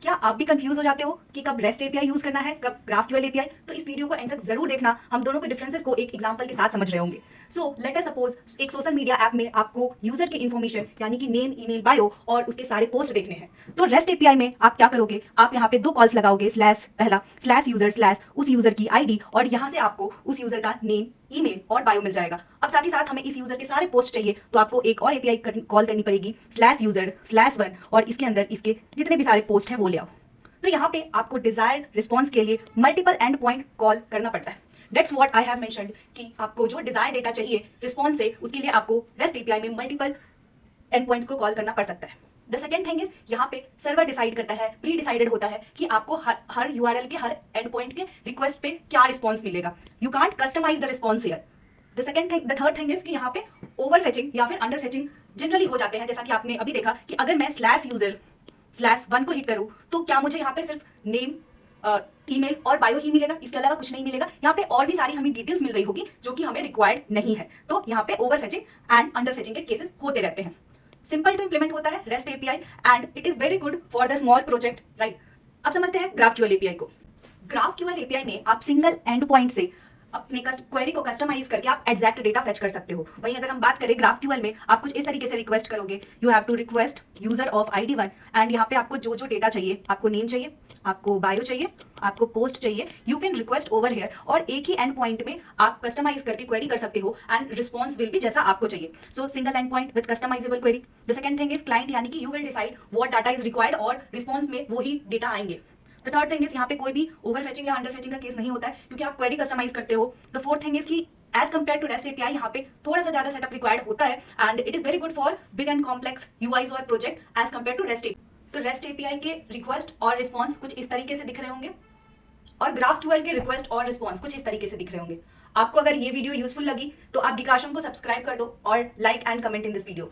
क्या आप भी कंफ्यूज हो जाते हो कि कब रेस्ट एपीआई यूज करना है, कब ग्राफक्यूएल एपीआई? तो इस वीडियो को एंड तक जरूर देखना, हम दोनों के डिफरेंसेस को एक एग्जांपल के साथ समझ रहे होंगे। सो लेट अस सपोज एक सोशल मीडिया ऐप में आपको यूजर की इन्फॉर्मेशन यानी कि नेम, ईमेल, बायो और उसके सारे पोस्ट देखने हैं। तो रेस्ट एपीआई में आप क्या करोगे, आप यहाँ पे दो कॉल्स लगाओगे, स्लैश पहला स्लैश यूजर स्लैश उस यूजर की आईडी, और यहाँ से आपको उस यूजर का नेम, ईमेल और बायो मिल जाएगा। अब साथ ही साथ हमें इस यूजर के सारे पोस्ट चाहिए तो आपको एक और एपीआई कॉल करनी पड़ेगी, स्लैश यूजर स्लैश वन, और इसके अंदर इसके जितने भी सारे पोस्ट हैं वो ले आओ। तो यहाँ पे आपको डिजायर्ड रिस्पॉन्स के लिए मल्टीपल एंड पॉइंट कॉल करना पड़ता है। That's what I have mentioned कि आपको जो डिजायर्ड डेटा चाहिए रिस्पॉन्स से, उसके लिए आपको रेस्ट एपीआई में मल्टीपल एंड पॉइंट्स को कॉल करना पड़ सकता है। द सेकेंड थिंग इज, यहाँ पे सर्वर डिसाइड करता है, प्री डिसाइडेड होता है कि आपको हर यूआरएल के हर एंड पॉइंट के रिक्वेस्ट पे क्या रिस्पॉन्स मिलेगा। You can't customize the response here. The third thing is कि यहाँ पे ओवर फेचिंग या फिर अंडर फेचिंग जनरली हो जाते हैं। जैसा कि आपने अभी देखा कि अगर मैं स्लैश यूजर स्लैश वन को हिट करूं तो क्या मुझे यहाँ पे सिर्फ नेम, ईमेल और बायो ही मिलेगा, इसके अलावा कुछ नहीं मिलेगा। यहाँ पे और भी सारी हमें डिटेल्स मिल रही होगी जो कि हमें रिक्वायर्ड नहीं है। तो यहाँ पे over fetching and under fetching के केसेस होते रहते हैं। सिंपल टू इंप्लीमेंट होता है rest API and it is very good for the small project, right. अब समझते हैं ग्राफक्यूएल एपीआई को। ग्राफक्यूएल एपीआई में आप सिंगल एंड पॉइंट से अपने क्वेरी को कस्टमाइज करके आप एग्जैक्ट डेटा फेच कर सकते हो। वहीं अगर हम बात करें ग्राफक्यूएल में, आप कुछ इस तरीके से रिक्वेस्ट करोगे, you have to request user of ID one, and यहाँ पे आपको जो जो डेटा चाहिए, आपको नेम चाहिए, आपको बायो चाहिए, आपको पोस्ट चाहिए, you can request over here, और एक ही एंड पॉइंट में आप कस्टमाइज करके क्वेरी कर सकते हो एंड रिस्पॉन्स विल भी जैसा आपको चाहिए। So single end point with customizable query. The second thing is client, यानी कि you will decide what data is required और रिस्पॉन्स में वही डेटा आएंगे। द थर्ड थिंग इज, यहाँ पे कोई भी ओवर फेचिंग या अंडर फेचिंग का केस नहीं होता है क्योंकि आप क्वेरी कस्टमाइज करते हो। द फोर्थ थिंग इज कि as compare to REST API यहाँ पे थोड़ा सा ज्यादा सेटअप रिक्वायर्ड होता है and it is very good for big and complex UIs और project as compare to REST API. तो रेस्ट एपीआई के रिक्वेस्ट और रिस्पॉन्स कुछ इस तरीके से दिख रहे होंगे और ग्राफक्यूएल के रिक्वेस्ट और रिस्पॉन्स कुछ इस तरीके से दिख रहे होंगे। आपको अगर ये वीडियो यूजफुल लगी तो आप डिकाशम को सब्सक्राइब कर दो और like and comment in this video.